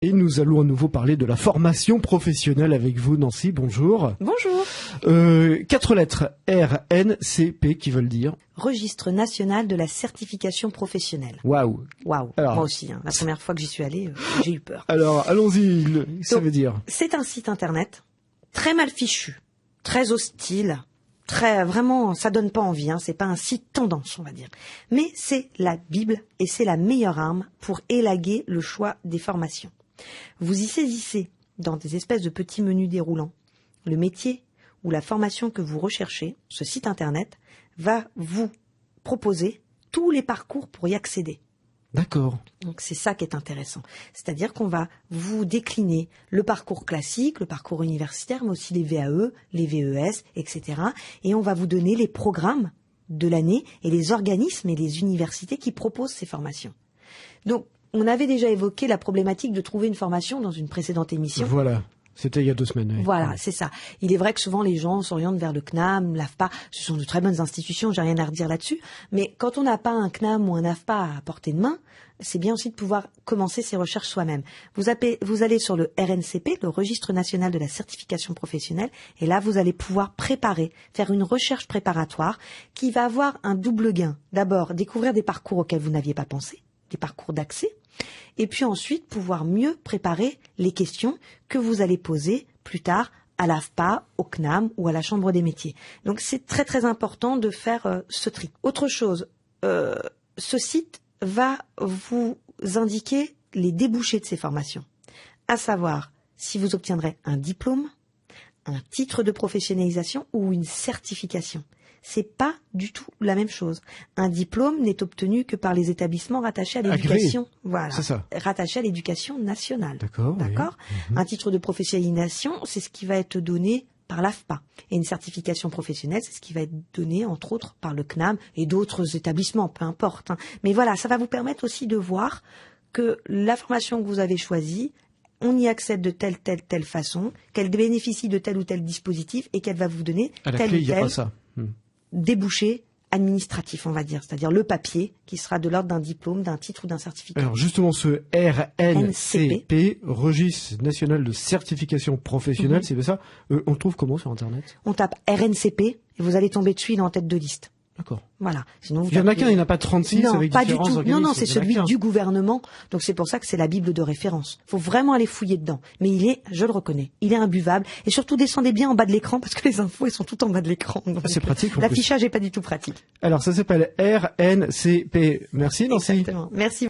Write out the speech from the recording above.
Et nous allons à nouveau parler de la formation professionnelle avec vous, Nancy. Bonjour. Bonjour. 4 lettres RNCP qui veulent dire Registre national de la certification professionnelle. Waouh. Waouh. Moi aussi. La première fois que j'y suis allée, j'ai eu peur. Alors, allons-y. Ça veut dire. C'est un site internet très mal fichu, très hostile, vraiment, ça donne pas envie. C'est pas un site tendance, on va dire. Mais c'est la Bible et c'est la meilleure arme pour élaguer le choix des formations. Vous y saisissez dans des espèces de petits menus déroulants le métier ou la formation que vous recherchez. Ce site internet va vous proposer tous les parcours pour y accéder. D'accord. Donc c'est ça qui est intéressant. C'est-à-dire qu'on va vous décliner le parcours classique, le parcours universitaire, mais aussi les VAE, les VES, etc. Et on va vous donner les programmes de l'année et les organismes et les universités qui proposent ces formations. Donc, on avait déjà évoqué la problématique de trouver une formation dans une précédente émission. Voilà, c'était il y a 2 semaines. Oui. Voilà, c'est ça. Il est vrai que souvent les gens s'orientent vers le CNAM, l'AFPA. Ce sont de très bonnes institutions, j'ai rien à redire là-dessus. Mais quand on n'a pas un CNAM ou un AFPA à portée de main, c'est bien aussi de pouvoir commencer ses recherches soi-même. Vous allez sur le RNCP, le Registre national de la certification professionnelle, et là vous allez pouvoir faire une recherche préparatoire qui va avoir un double gain. D'abord, découvrir des parcours auxquels vous n'aviez pas pensé, des parcours d'accès, et puis ensuite pouvoir mieux préparer les questions que vous allez poser plus tard à l'AFPA, au CNAM ou à la Chambre des métiers. Donc c'est très très important de faire ce tri. Autre chose, ce site va vous indiquer les débouchés de ces formations, à savoir si vous obtiendrez un diplôme, un titre de professionnalisation ou une certification. C'est pas du tout la même chose. Un diplôme n'est obtenu que par les établissements rattachés à l'éducation. Voilà. C'est ça. Rattachés à l'éducation nationale. D'accord. D'accord. Oui. Un titre de professionnalisation, c'est ce qui va être donné par l'AFPA. Et une certification professionnelle, c'est ce qui va être donné, entre autres, par le CNAM et d'autres établissements, peu importe. Mais voilà, ça va vous permettre aussi de voir que la formation que vous avez choisie, on y accède de telle façon, qu'elle bénéficie de tel ou tel dispositif et qu'elle va vous donner tel ou tel débouché administratif, on va dire, c'est-à-dire le papier qui sera de l'ordre d'un diplôme, d'un titre ou d'un certificat. Alors justement, ce RNCP, Registre national de certification professionnelle, c'est ça. On le trouve comment sur Internet? On tape RNCP et vous allez tomber dessus, il est en tête de liste. D'accord. Voilà. Sinon, il y en a qu'un, il n'y en a pas 36 non, avec pas du différents tout. organismes. Non, c'est celui du gouvernement. Donc c'est pour ça que c'est la Bible de référence. Faut vraiment aller fouiller dedans. Mais il est, je le reconnais, il est imbuvable. Et surtout, descendez bien en bas de l'écran parce que les infos, elles sont toutes en bas de l'écran. C'est pratique. L'affichage est pas du tout pratique. Alors ça s'appelle RNCP. Merci Nancy. Exactement. Merci.